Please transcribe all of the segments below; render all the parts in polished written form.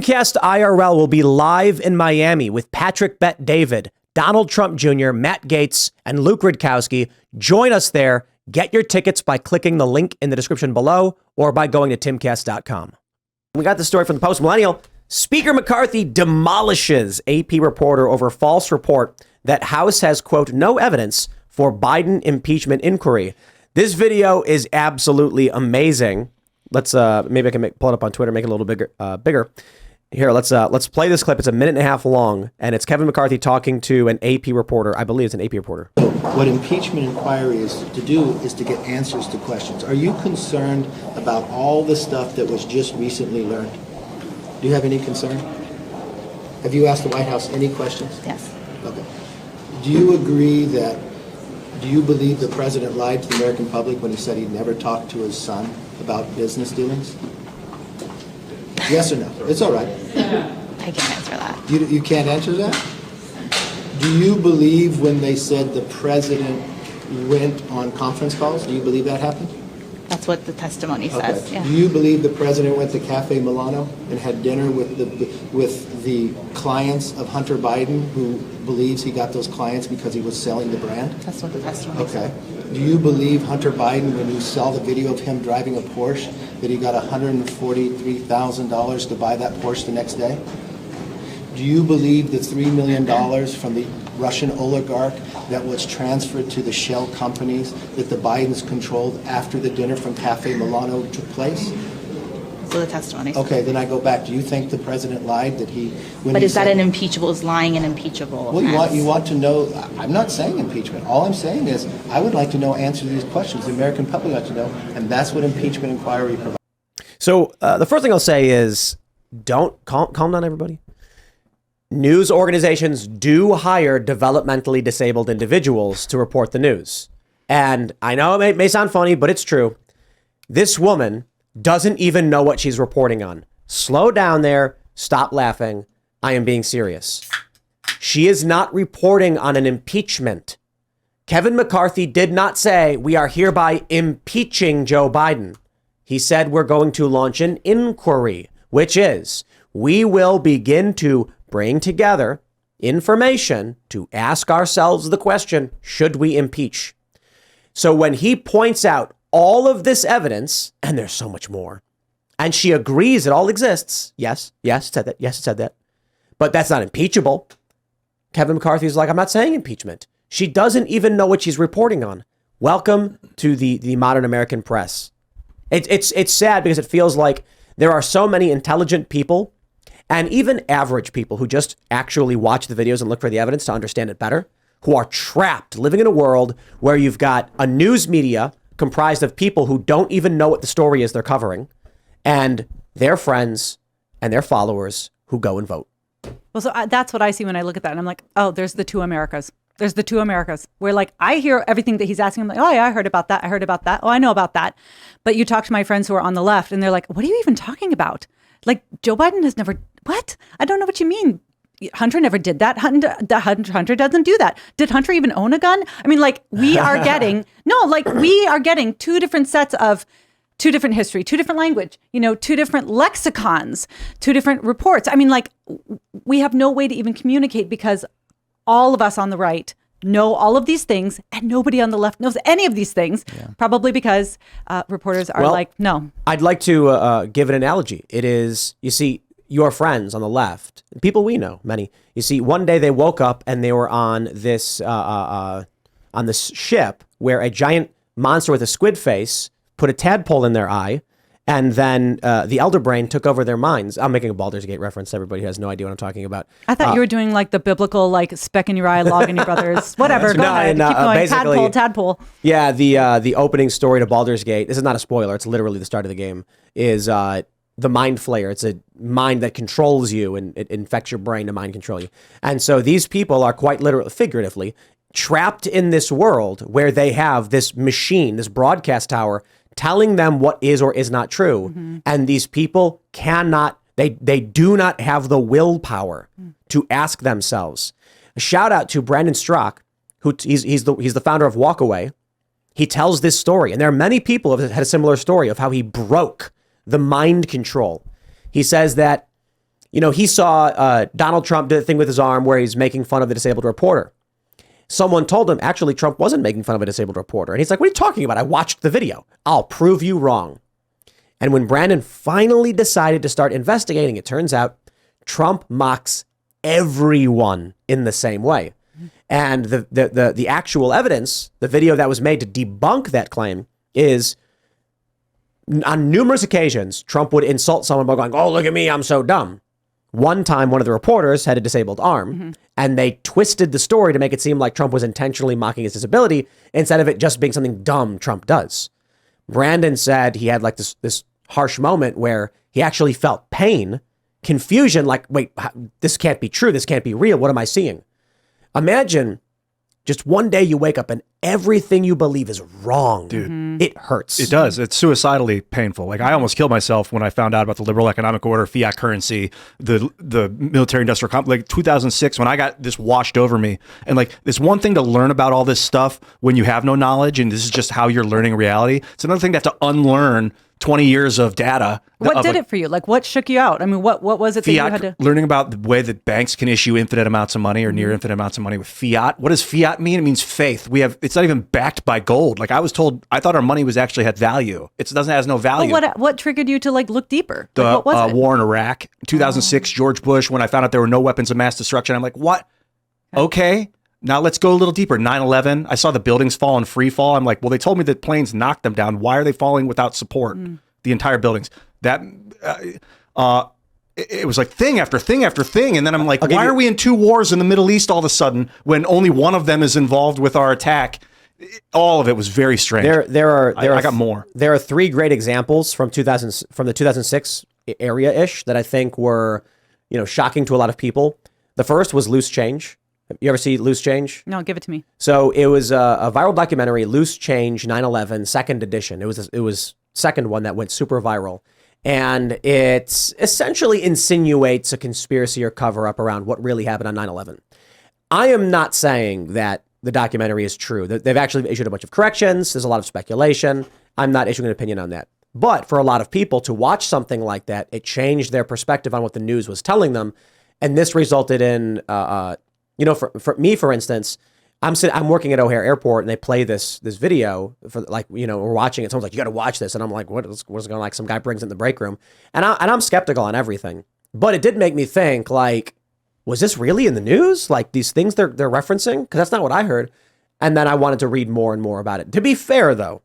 Timcast IRL will be live in Miami with Patrick Bet David, Donald Trump Jr., Matt Gaetz, and Luke Rudkowski. Join us there. Get your tickets by clicking the link in the description below or by going to timcast.com. We got the story from the Post Millennial. Speaker McCarthy demolishes AP reporter over false report that House has, quote, no evidence for Biden impeachment inquiry. This video is absolutely amazing. Let's maybe I can pull it up on Twitter, make it a little bigger. Here, let's play this clip. It's a minute and a half long, and it's Kevin McCarthy talking to an AP reporter. I believe it's an AP reporter. So what impeachment inquiry is to do is to get answers to questions. Are you concerned about all the stuff that was just recently learned? Do you have any concern? Have you asked the White House any questions? Yes. Okay. Do you believe the president lied to the American public when he said he'd never talked to his son about business dealings? Yes or no? It's all right. I can't answer that. You can't answer that? Do you believe when they said the president went on conference calls? Do you believe that happened? That's what the testimony says. Okay. Yeah. Do you believe the president went to Cafe Milano and had dinner with the clients of Hunter Biden, who believes he got those clients because he was selling the brand? That's what the testimony says. Okay. Do you believe Hunter Biden, when you saw the video of him driving a Porsche, that he got $143,000 to buy that Porsche the next day? Do you believe the $3 million from the Russian oligarch that was transferred to the shell companies that the Bidens controlled after the dinner from Cafe Milano took place? So the testimony says. Okay, then I go back. Do you think the president lied that he... But is that an impeachable? Is lying an impeachable? Well, you want to know... I'm not saying impeachment. All I'm saying is I would like to know answers to these questions. The American public like to know, and that's what impeachment inquiry provides. So the first thing I'll say is don't calm down, everybody. News organizations do hire developmentally disabled individuals to report the news. And I know it may sound funny, but it's true. This woman doesn't even know what she's reporting on. Slow down there. Stop laughing. I am being serious. She is not reporting on an impeachment. Kevin McCarthy did not say we are hereby impeaching Joe Biden. He said we're going to launch an inquiry, which is we will begin to bring together information to ask ourselves the question, should we impeach? So when he points out all of this evidence, and there's so much more, and she agrees it all exists. Yes, it said that. Yes, it said that. But that's not impeachable. Kevin McCarthy's like, I'm not saying impeachment. She doesn't even know what she's reporting on. Welcome to the modern American press. It's sad because it feels like there are so many intelligent people and even average people who just actually watch the videos and look for the evidence to understand it better, who are trapped living in a world where you've got a news media comprised of people who don't even know what the story is they're covering, and their friends and their followers who go and vote. Well, so that's what I see when I look at that. And I'm like, oh, there's the two Americas. There's the two Americas where, like, I hear everything that he's asking. I'm like, oh, yeah, I heard about that. I heard about that. Oh, I know about that. But you talk to my friends who are on the left and they're like, what are you even talking about? Like, Joe Biden has never, what? I don't know what you mean. Hunter never did that. Hunter doesn't do that. Did Hunter even own a gun? I mean, like, we are getting two different sets of two different history, two different language, two different lexicons, two different reports. I mean, like, we have no way to even communicate because all of us on the right know all of these things and nobody on the left knows any of these things, probably because reporters are no. I'd like to give an analogy. It is, you see, your friends on the left, people we know, many, you see, one day they woke up and they were on this ship where a giant monster with a squid face put a tadpole in their eye, and then the elder brain took over their minds. I'm making a Baldurs Gate reference. Everybody who has no idea what I'm talking about. I thought you were doing like the biblical, like speck in your eye, log in your brother's, whatever. Go ahead. Keep going. Tadpole. Yeah, the opening story to Baldurs Gate, this is not a spoiler, it's literally the start of the game, is the mind flayer. It's a mind that controls you and it infects your brain to mind control you. And so these people are quite literally, figuratively, trapped in this world where they have this machine, this broadcast tower, telling them what is or is not true. Mm-hmm. And these people cannot, they do not have the willpower to ask themselves. A shout out to Brandon Strzok, who he's the founder of Walkaway. He tells this story, and there are many people who have had a similar story of how he broke the mind control. He says that he saw Donald Trump did a thing with his arm where he's making fun of the disabled reporter. Someone told him, actually, Trump wasn't making fun of a disabled reporter. And he's like, what are you talking about? I watched the video. I'll prove you wrong. And when Brandon finally decided to start investigating, it turns out Trump mocks everyone in the same way. And the actual evidence, the video that was made to debunk that claim, is on numerous occasions, Trump would insult someone by going, oh, look at me, I'm so dumb. One time, one of the reporters had a disabled arm, and they twisted the story to make it seem like Trump was intentionally mocking his disability instead of it just being something dumb Trump does. Brandon said he had like this harsh moment where he actually felt pain, confusion, like, wait, this can't be true. This can't be real. What am I seeing? Imagine just one day you wake up and everything you believe is wrong. Dude. It hurts. It does. It's suicidally painful. Like, I almost killed myself when I found out about the liberal economic order, fiat currency, the military industrial complex. Like 2006, when I got this washed over me. And like, it's one thing to learn about all this stuff when you have no knowledge and this is just how you're learning reality. It's another thing to have to unlearn 20 years of data. What did it for you? Like, what shook you out? I mean, what was it that you had to... Learning about the way that banks can issue infinite amounts of money or near infinite amounts of money with fiat. What does fiat mean? It means faith. It's not even backed by gold. Like, I thought our money was actually had value. It has no value. But what triggered you to like look deeper? The like, what was it? War in Iraq, 2006, George Bush, when I found out there were no weapons of mass destruction, I'm like, what? Okay. Now let's go a little deeper. 9/11, I saw the buildings fall in free fall. I'm like, well, they told me that planes knocked them down. Why are they falling without support? The entire buildings. That it was like thing after thing after thing, and then I'm like, why are we in two wars in the Middle East all of a sudden when only one of them is involved with our attack? All of it was very strange. I got more. There are three great examples from the 2006 area-ish that I think were, shocking to a lot of people. The first was Loose Change. You ever see Loose Change? No, give it to me. So it was a viral documentary, Loose Change 9/11 second edition. It was second one that went super viral. And it essentially insinuates a conspiracy or cover up around what really happened on 9/11. I am not saying that the documentary is true. They've actually issued a bunch of corrections. There's a lot of speculation. I'm not issuing an opinion on that. But for a lot of people to watch something like that, it changed their perspective on what the news was telling them. And this resulted in, for me, for instance, I'm working at O'Hare Airport and they play this video for we're watching it. Someone's like, you got to watch this. And I'm like, what's going on? Like some guy brings it in the break room and I'm skeptical on everything, but it did make me think like, was this really in the news? Like these things they're referencing? Cause that's not what I heard. And then I wanted to read more and more about it. To be fair though,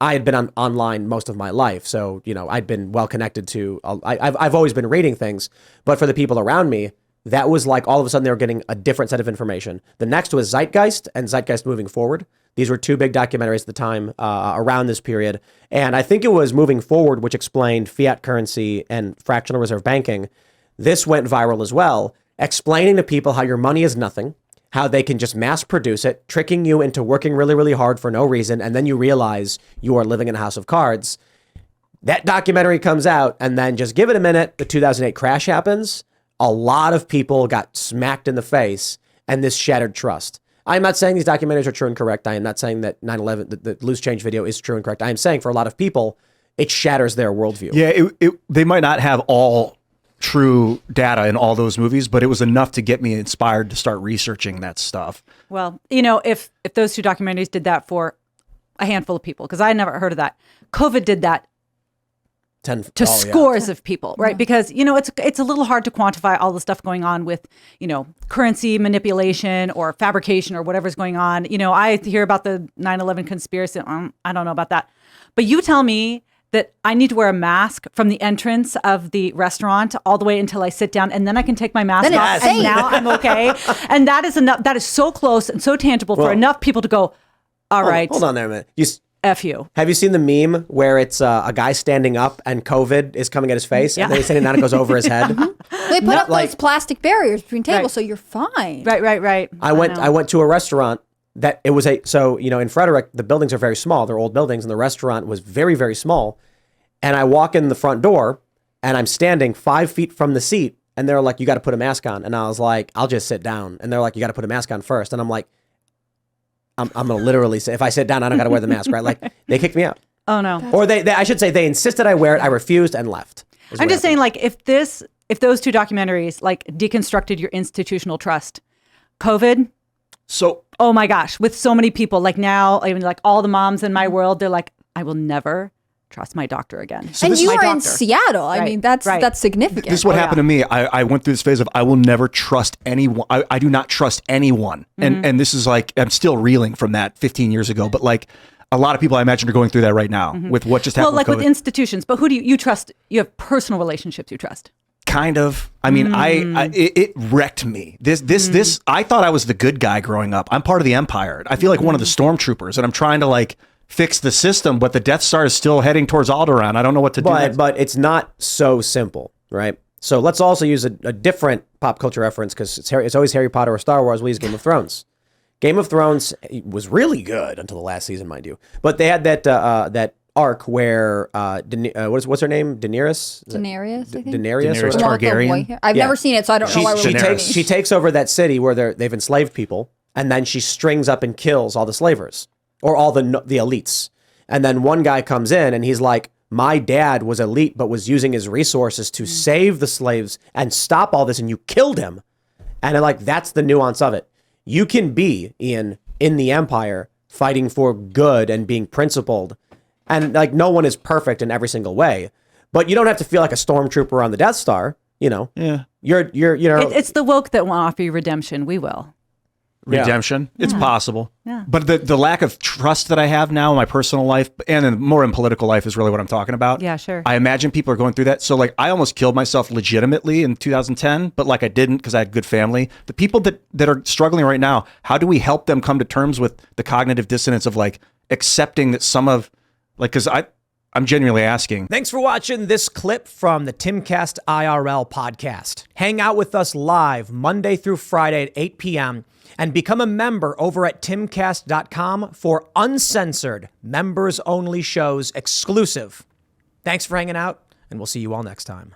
I had been online most of my life. So, I'd been well connected to, I've always been reading things, but for the people around me, that was like all of a sudden they were getting a different set of information. The next was Zeitgeist and Zeitgeist Moving Forward. These were two big documentaries at the time around this period. And I think it was Moving Forward, which explained fiat currency and fractional reserve banking. This went viral as well, explaining to people how your money is nothing, how they can just mass produce it, tricking you into working really, really hard for no reason. And then you realize you are living in a house of cards. That documentary comes out and then just give it a minute. The 2008 crash happens. A lot of people got smacked in the face and this shattered trust. I'm not saying these documentaries are true and correct. I am not saying that 9/11, the Loose Change video is true and correct. I am saying for a lot of people, it shatters their worldview. Yeah, they might not have all true data in all those movies, but it was enough to get me inspired to start researching that stuff. Well, if those two documentaries did that for a handful of people, because I had never heard of that. COVID did that to scores of people, right? Because, it's a little hard to quantify all the stuff going on with, currency manipulation or fabrication or whatever's going on. I hear about the 9/11 conspiracy. I don't know about that. But you tell me that I need to wear a mask from the entrance of the restaurant all the way until I sit down, and then I can take my mask off, and now I'm okay. And that is enough. That is so close and so tangible for enough people to go, all right. Hold on there a minute. F you. Have you seen the meme where it's a guy standing up and COVID is coming at his face and then he's sitting down and it goes over his head? They put up those plastic barriers between tables, so you're fine. Right. I went to a restaurant that it was in Frederick, the buildings are very small. They're old buildings and the restaurant was very, very small. And I walk in the front door and I'm standing 5 feet from the seat and they're like, you got to put a mask on. And I was like, I'll just sit down. And they're like, you got to put a mask on first. And I'm like, I'm going to literally say, if I sit down, I don't got to wear the mask, right? Like, they kicked me out. Oh, no. Or I should say, they insisted I wear it. I refused and left. I'm just saying, like, if this if those two documentaries like deconstructed your institutional trust, COVID. So, oh my gosh, with so many people, like now, even like all the moms in my world, they're like, I will never trust my doctor again. So and you were in Seattle. I mean, that's significant. This is what happened to me. I went through this phase of I will never trust anyone. I do not trust anyone. And this is like, I'm still reeling from that 15 years ago. But like a lot of people I imagine are going through that right now with what just happened. Well, like with institutions. But who do you trust? You have personal relationships you trust. Kind of. I mean, it wrecked me. This. I thought I was the good guy growing up. I'm part of the Empire. I feel like one of the stormtroopers, and I'm trying to like fix the system, but the Death Star is still heading towards Alderaan. I don't know what to do. But it's not so simple, right? So let's also use a different pop culture reference because it's always Harry Potter or Star Wars. We use Game of Thrones. Game of Thrones was really good until the last season, mind you. But they had that arc where what's her name? Daenerys? Daenerys, I think. Daenerys Targaryen. I've never seen it, so I don't know why we're she takes over that city where they've enslaved people, and then she strings up and kills all the slavers. Or all the elites. And then one guy comes in and he's like, my dad was elite, but was using his resources to save the slaves and stop all this, and you killed him. And like, that's the nuance of it. You can be, Ian, in the Empire, fighting for good and being principled. And like, no one is perfect in every single way. But you don't have to feel like a stormtrooper on the Death Star, you know. Yeah. You're it's the woke that won't offer you redemption. We will. Redemption. It's possible. Yeah. But the lack of trust that I have now in my personal life and more in political life is really what I'm talking about. Yeah, sure. I imagine people are going through that. So like I almost killed myself legitimately in 2010, but like I didn't because I had good family. The people that are struggling right now, how do we help them come to terms with the cognitive dissonance of like accepting that some of like, because I'm genuinely asking. Thanks for watching this clip from the Timcast IRL podcast. Hang out with us live Monday through Friday at 8 p.m. and become a member over at timcast.com for uncensored, members-only shows exclusive. Thanks for hanging out, and we'll see you all next time.